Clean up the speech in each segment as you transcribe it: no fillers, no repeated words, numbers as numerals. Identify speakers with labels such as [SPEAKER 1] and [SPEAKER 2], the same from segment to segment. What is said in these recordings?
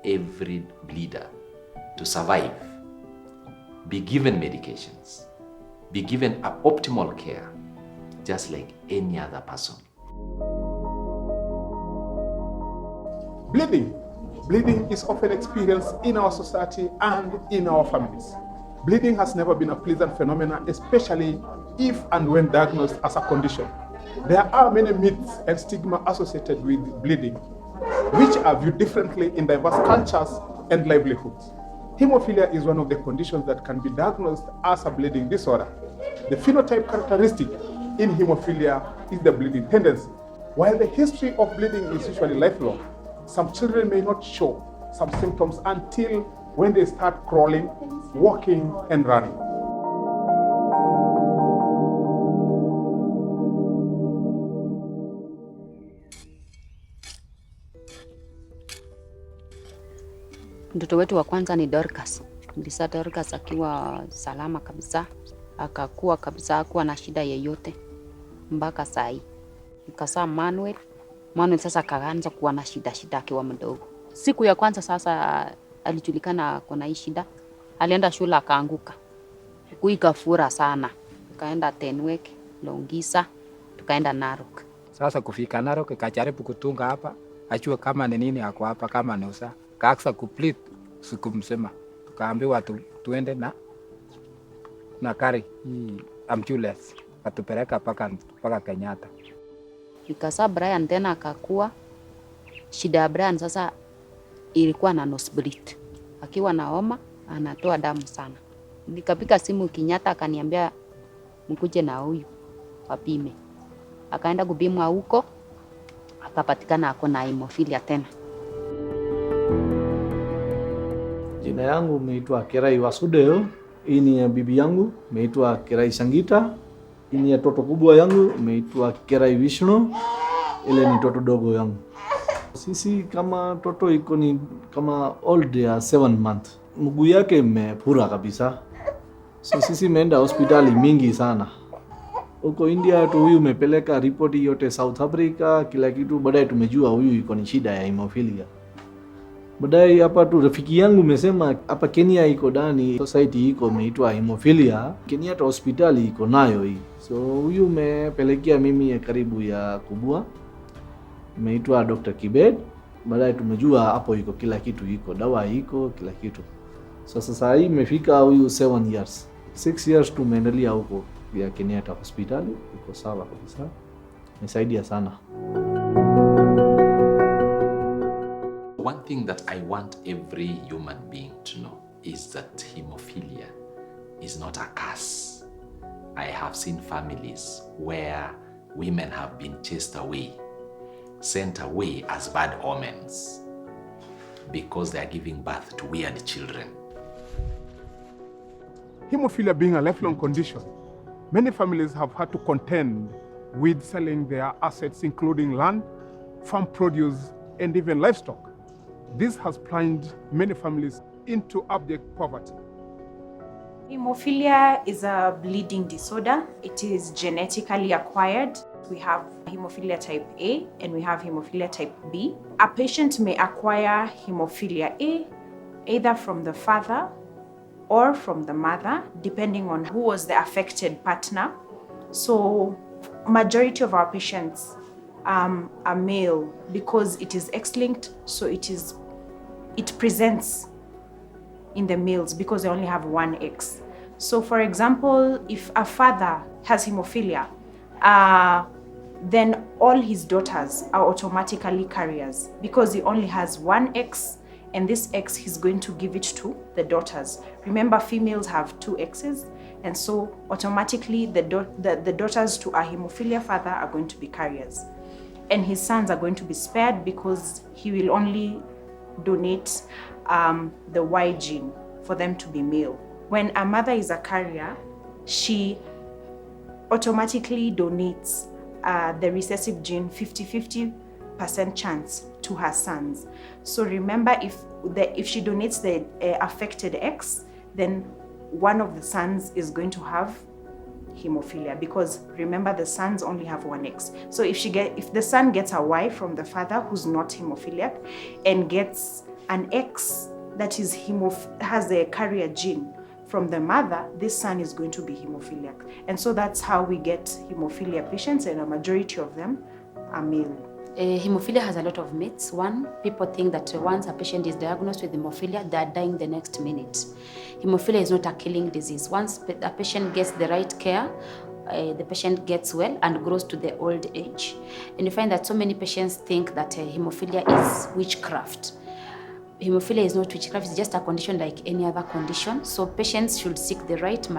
[SPEAKER 1] every bleeder to survive be given medications, be given optimal care, just like any other person.
[SPEAKER 2] Bleeding. Bleeding is often experienced in our society and in our families. Bleeding has never been a pleasant phenomenon, especially if and when diagnosed as a condition. There are many myths and stigma associated with bleeding, which are viewed differently in diverse cultures and livelihoods. Hemophilia is one of the conditions that can be diagnosed as a bleeding disorder. The phenotype characteristic in hemophilia is the bleeding tendency. While the history of bleeding is usually lifelong, some children may not show some symptoms until when they start crawling, walking, and running.
[SPEAKER 3] Mtoto wetu wa kwanza ni Dorcas. Ndisa Dorcas akiwa salama kabisa, akakuwa kabisa, hakuwa na shida yeyote mpaka saa hii. Nikazaa Manuel sasa kaanza kuwa na shida akiwa mdogo. Siku ya kwanza sasa alijulikana kuna hii shida. Alienda shule akaanguka. Kuikafura sana. Tukaenda Tenwek, Longisa, tukaenda Narok.
[SPEAKER 4] Sasa kufika Narok kajaribu kutunga hapa, ajue kama ni nini ako hapa, kama ni usa. Kaaksa complete siku mzima. Tukaambiwa tuende na gari ambulance atupeleka paka Kenyatta.
[SPEAKER 3] Nikazaa Brian tena akakuwa. Shida ya Brian sasa ilikuwa na nosebleed. Akiwa na homa anatoa damu sana. Nikapika simu Kenyatta akaniambia mkuje na huyu wapime. Akaenda kupimwa huko akapatikana ako na Hemophilia tena.
[SPEAKER 5] Jina yangu naitwa Kerai Wasudeo. Hii ni ya bibi yangu naitwa Kerai Sangita. Hii ni ya toto kubwa yangu naitwa Kerai Vishnu. Ile ni toto dogo yangu. Sisi kama toto iko ni kama old ya 7 month. Mguu yake imepura kabisa. So sisi meenda hospitali mingi sana. Huko India tu huyu umepeleka ripoti yote South Africa, kila kitu, baadaye tumejua huyu iko ni shida ya hemophilia. Baadaye hapa tu rafiki yangu umesema hapa Kenya iko ndani society iko imeitwa Hemophilia. Kenyatta Hospital iko nayo hii. So huyu umepelekea mimi karibu ya kubwa. Imeitwa Dr. Kibed. Baadaye tumejua hapo iko kila kitu, iko dawa, iko kila kitu. So sasa hii imefika huyu 7 years. 6 years tumeendelea huko ya Kenyatta Hospital, iko sawa kabisa. Nisaidia sana.
[SPEAKER 1] One thing that I want every human being to know is that hemophilia is not a curse. I have seen families where women have been chased away, sent away as bad omens because they are giving birth to weird children.
[SPEAKER 2] Hemophilia being a lifelong condition, many families have had to contend with selling their assets, including land, farm produce, and even livestock. This has plunged many families into abject poverty.
[SPEAKER 6] Hemophilia is a bleeding disorder. It is genetically acquired. We have hemophilia type A and we have hemophilia type B. A patient may acquire hemophilia A either from the father or from the mother, depending on who was the affected partner. So majority of our patients are male because it is X-linked, so it presents in the males because they only have one X. So for example, if a father has hemophilia, then all his daughters are automatically carriers because he only has one X, and this X he's going to give it to the daughters. Remember, females have 2 X's, and so automatically the daughters to a hemophilia father are going to be carriers. And his sons are going to be spared because he will only donate the Y gene for them to be male. When a mother is a carrier, she automatically donates the recessive gene 50% chance to her sons. So remember, if she donates the affected X, then one of the sons is going to have hemophilia because remember the sons only have one X. So if the son gets a Y from the father who's not hemophiliac and gets an X that is has a carrier gene from the mother, this son is going to be hemophiliac. And so that's how we get hemophilia patients, and a majority of them are male.
[SPEAKER 3] Hemophilia has a lot of myths. One, people think that once a patient is diagnosed with hemophilia, they are dying the next minute. Hemophilia is not a killing disease. Once a patient gets the right care, the patient gets well and grows to the old age. And you find that so many patients think that hemophilia is witchcraft. Hemophilia is not witchcraft, it's just a condition like any other condition. So patients should seek the right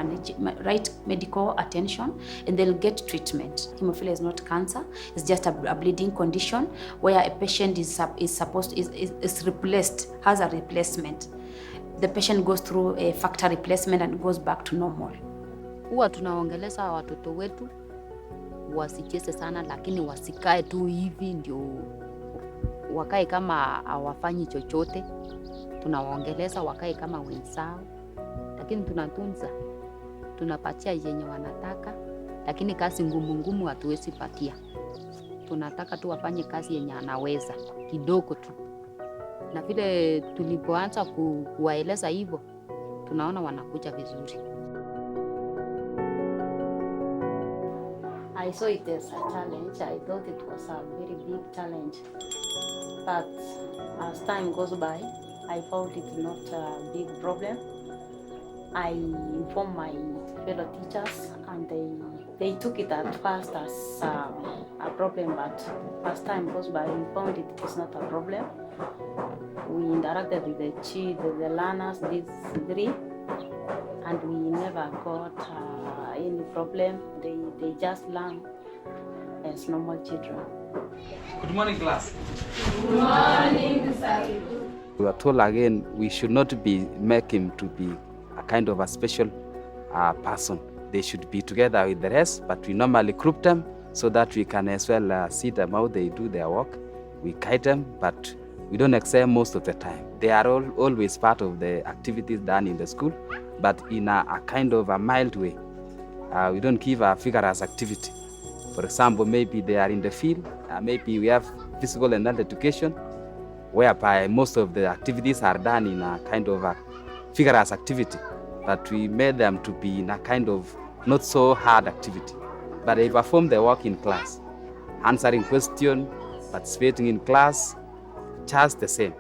[SPEAKER 3] medical attention, and they'll get treatment. Hemophilia is not cancer, it's just a bleeding condition where a patient is replaced, has a replacement. The patient goes through a factor replacement and goes back to normal. Huwa tunaongeleza watoto wetu wasicheze sana, lakini wasikae tu hivi ndio wakae kama hawafanyi chochote. Tunawaongeleza wakae kama wenzao, lakini tunatunza, tunapatia yenye wanataka, lakini kazi ngumu hatuwezi patia. Tunataka tu wafanye kazi yenye anaweza kidogo tu. Na vile tulipoanza kuwaeleza hivyo, tunaona wanakuja vizuri.
[SPEAKER 7] I saw it as a challenge. I thought it was a very big challenge. But as time goes by, I found it not a big problem. I informed my fellow teachers, and they took it at first as a problem, but as time goes by, we found it is not a problem. We interacted with the learners, these three, and we never got any problem. They just learn as normal children.
[SPEAKER 8] Good morning, class.
[SPEAKER 9] Good morning, sir.
[SPEAKER 8] We are told again we should not make him to be a kind of a special person. They should be together with the rest, but we normally group them so that we can as well see them how they do their work. We guide them, but we don't excel most of the time. They are always part of the activities done in the school, but in a kind of a mild way. We don't give a vigorous activity. For example, maybe they are in the field, maybe we have physical and health education, whereby most of the activities are done in a kind of a vigorous activity, but we made them to be in a kind of not so hard activity. But they perform their work in class, answering questions, participating in class, just the same.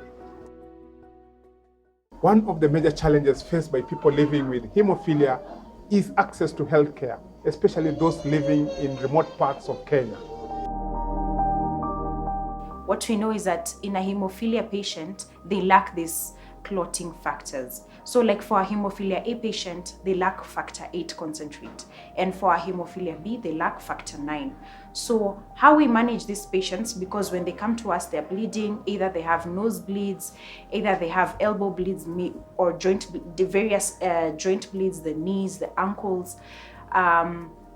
[SPEAKER 2] One of the major challenges faced by people living with hemophilia is access to healthcare, especially those living in remote parts of Kenya.
[SPEAKER 6] What we know is that in a hemophilia patient, they lack these clotting factors. So like for a hemophilia A patient, they lack factor 8 concentrate. And for a hemophilia B, they lack factor 9. So how we manage these patients, because when they come to us, they're bleeding, either they have nose bleeds, either they have elbow bleeds or the various joint bleeds, the knees, the ankles.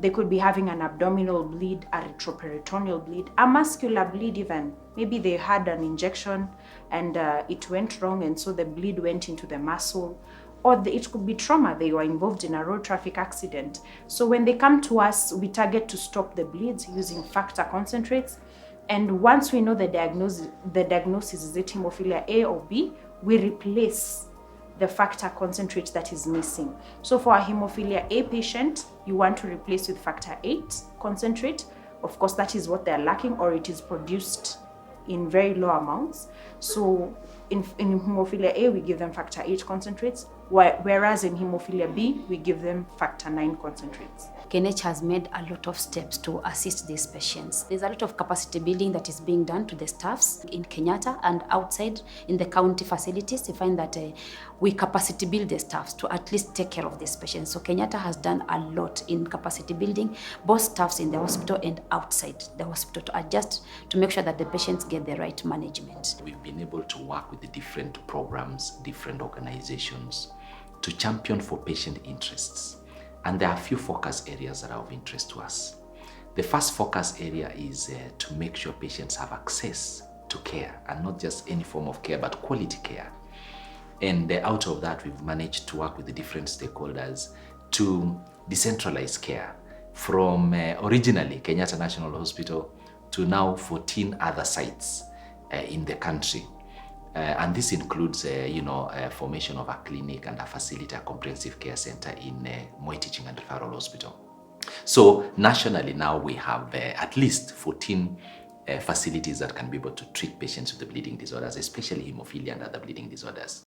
[SPEAKER 6] They could be having an abdominal bleed, a retroperitoneal bleed, a muscular bleed even. Maybe they had an injection and it went wrong, and so the bleed went into the muscle. Or it could be trauma. They were involved in a road traffic accident. So when they come to us, we target to stop the bleeds using factor concentrates. And once we know the diagnosis is it hemophilia A or B, we replace the factor concentrate that is missing. So for a hemophilia A patient, you want to replace with factor 8 concentrate. Of course, that is what they're lacking, or it is produced in very low amounts. So in hemophilia A, we give them factor 8 concentrates, whereas in hemophilia B, we give them factor 9 concentrates.
[SPEAKER 3] KNH has made a lot of steps to assist these patients. There's a lot of capacity building that is being done to the staffs in Kenyatta and outside in the county facilities. You find that we capacity build the staffs to at least take care of these patients. So Kenyatta has done a lot in capacity building, both staffs in the hospital and outside the hospital, to adjust to make sure that the patients get the right management.
[SPEAKER 1] We've been able to work with the different programs, different organizations to champion for patient interests. And there are a few focus areas that are of interest to us. The first focus area is to make sure patients have access to care, and not just any form of care, but quality care. And out of that, we've managed to work with the different stakeholders to decentralize care from originally Kenyatta National Hospital to now 14 other sites in the country. And this includes, formation of a clinic and a facility, a comprehensive care center in Moi Teaching and Referral Hospital. So nationally now we have at least 14 facilities that can be able to treat patients with the bleeding disorders, especially hemophilia and other bleeding disorders.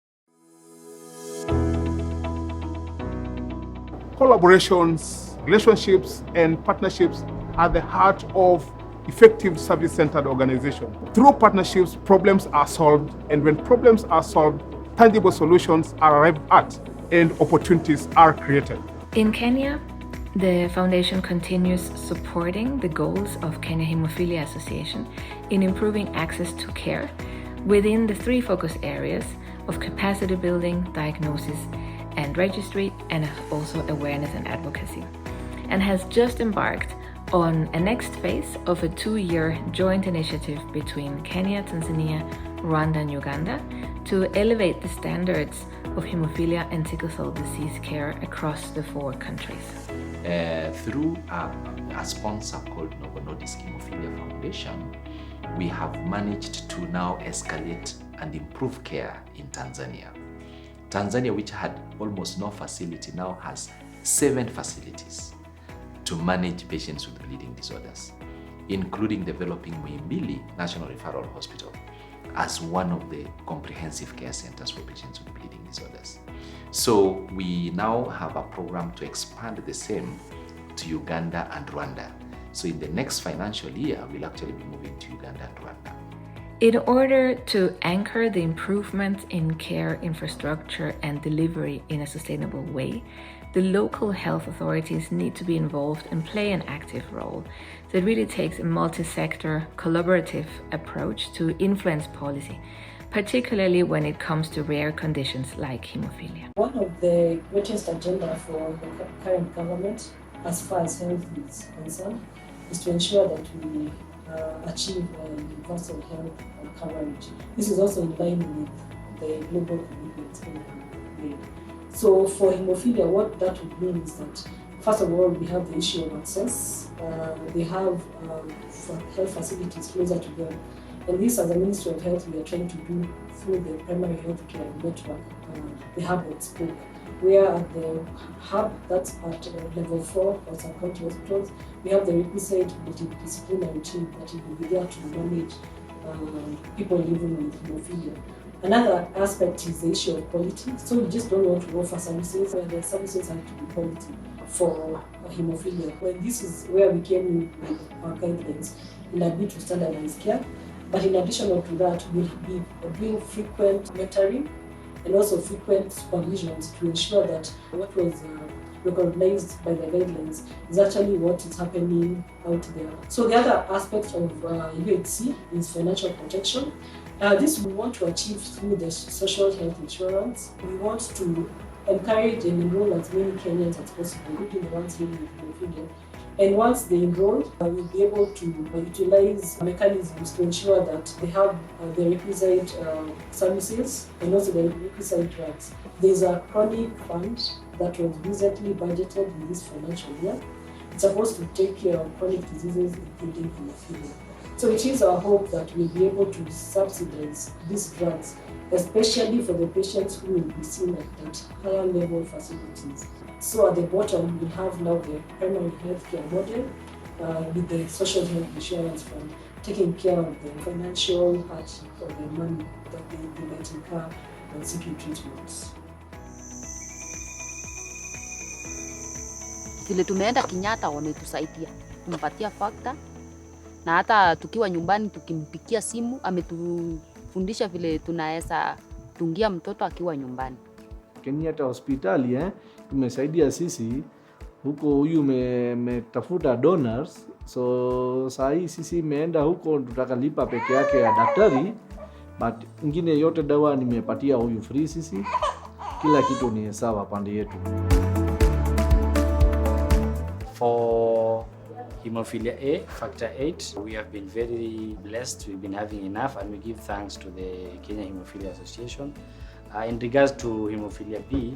[SPEAKER 2] Collaborations, relationships, and partnerships are the heart of effective service-centered organization. Through partnerships, problems are solved, and when problems are solved, tangible solutions are arrived at, and opportunities are created.
[SPEAKER 10] In Kenya, the foundation continues supporting the goals of Kenya Hemophilia Association in improving access to care within the 3 focus areas of capacity building, diagnosis, and registry, and also awareness and advocacy, and has just embarked on a next phase of a 2-year joint initiative between Kenya, Tanzania, Rwanda, and Uganda to elevate the standards of hemophilia and sickle cell disease care across the 4 countries.
[SPEAKER 1] Through a sponsor called Novo Nordisk Hemophilia Foundation, we have managed to now escalate and improve care in Tanzania. Tanzania, which had almost no facility, now has 7 facilities to manage patients with bleeding disorders, including developing Muhimbili National Referral Hospital as one of the comprehensive care centers for patients with bleeding disorders. So we now have a program to expand the same to Uganda and Rwanda. So in the next financial year, we'll actually be moving to Uganda and Rwanda.
[SPEAKER 10] In order to anchor the improvement in care infrastructure and delivery in a sustainable way, the local health authorities need to be involved and play an active role. So it really takes a multi-sector, collaborative approach to influence policy, particularly when it comes to rare conditions like hemophilia.
[SPEAKER 11] One of the greatest agenda for the current government, as far as health is concerned, is to ensure that we achieve universal health coverage. This is also in line with the global commitments made. So for hemophilia, what that would mean is that, first of all, we have the issue of access. They have health facilities closer to them. And this, as a Ministry of Health, we are trying to do through the primary health care network, the hub that spoke. We are at the hub that's at level 4 of sub-county hospitals. We have the requisite multidisciplinary team that will be there to manage people living with hemophilia. Another aspect is the issue of quality. So we just don't want to offer services where the services have to be quality for hemophilia. Well, this is where we came in with our guidelines in a bid to standardize care. But in addition to that, we'll be doing frequent monitoring and also frequent supervisions to ensure that what was recognized by the guidelines is actually what is happening out there. So the other aspect of UHC is financial protection. This we want to achieve through the social health insurance. We want to encourage and enroll as many Kenyans as possible, including the ones living with hemophilia. And once they enroll, we'll be able to utilize mechanisms to ensure that they have the requisite services and also the requisite drugs. There's a chronic fund that was recently budgeted in this financial year. It's supposed to take care of chronic diseases, including hemophilia. So it is our hope that we'll be able to subsidize these drugs, especially for the patients who will be seen at higher level facilities. So at the bottom, we have now the primary healthcare model with the social health insurance fund taking care of the financial hardship of the money that they might incur when seeking treatments.
[SPEAKER 3] Vile tumeenda Kenyatta wametusaidia, tumpatia factor, na hata tukiwa nyumbani tukimpikia simu ametufundisha vile tunaweza tungia mtoto akiwa nyumbani.
[SPEAKER 5] Kenyatta hospitali tumesaidia sisi huko, huyu metafuta donors, so saa hii sisi imeenda huko tutakalipa peke yake ya daktari, but ingine yote dawa nimepatia huyu free. Sisi kila kitu ni sawa pande yetu.
[SPEAKER 12] For Hemophilia A, factor 8, we have been very blessed. We've been having enough, and we give thanks to the Kenya Hemophilia Association. In regards to Hemophilia B,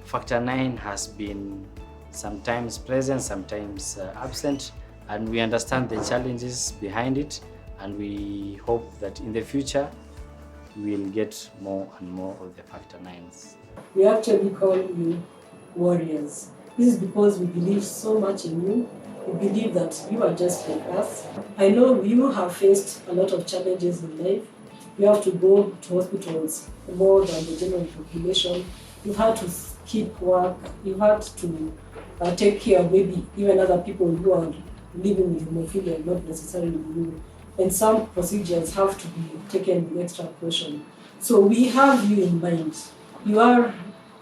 [SPEAKER 12] factor 9 has been sometimes present, sometimes absent, and we understand the challenges behind it, and we hope that in the future we will get more and more of the factor 9s.
[SPEAKER 11] We actually call you warriors. This is because we believe so much in you. We believe that you are just like us. I know you have faced a lot of challenges in life. You have to go to hospitals more than the general population. You've had to keep work. You've had to take care of maybe even other people who are living with hemophilia, not necessarily you. And some procedures have to be taken with extra caution. So we have you in mind. You are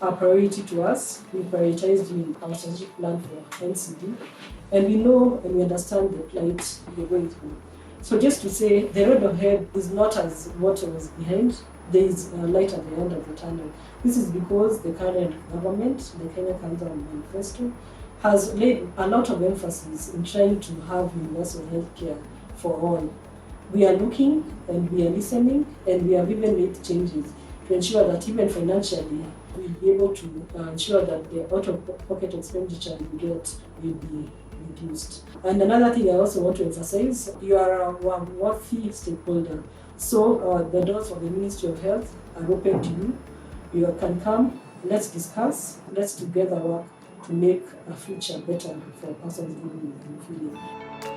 [SPEAKER 11] a priority to us. We prioritized you in our strategic plan for NCD. And we know and we understand the plight you're going through. So just to say, the road ahead is not as what was behind. There is a light at the end of the tunnel. This is because the current government, the Kenya Cancer Manifesto, has laid a lot of emphasis in trying to have universal health care for all. We are looking and we are listening, and we have even made changes to ensure that even financially we'll be able to ensure that the out-of-pocket expenditure we get will be reduced. And another thing I also want to emphasize, you are a worthy stakeholder. So the doors of the Ministry of Health are open to you. You can come, let's discuss, let's together work to make a future better for persons living with hemophilia.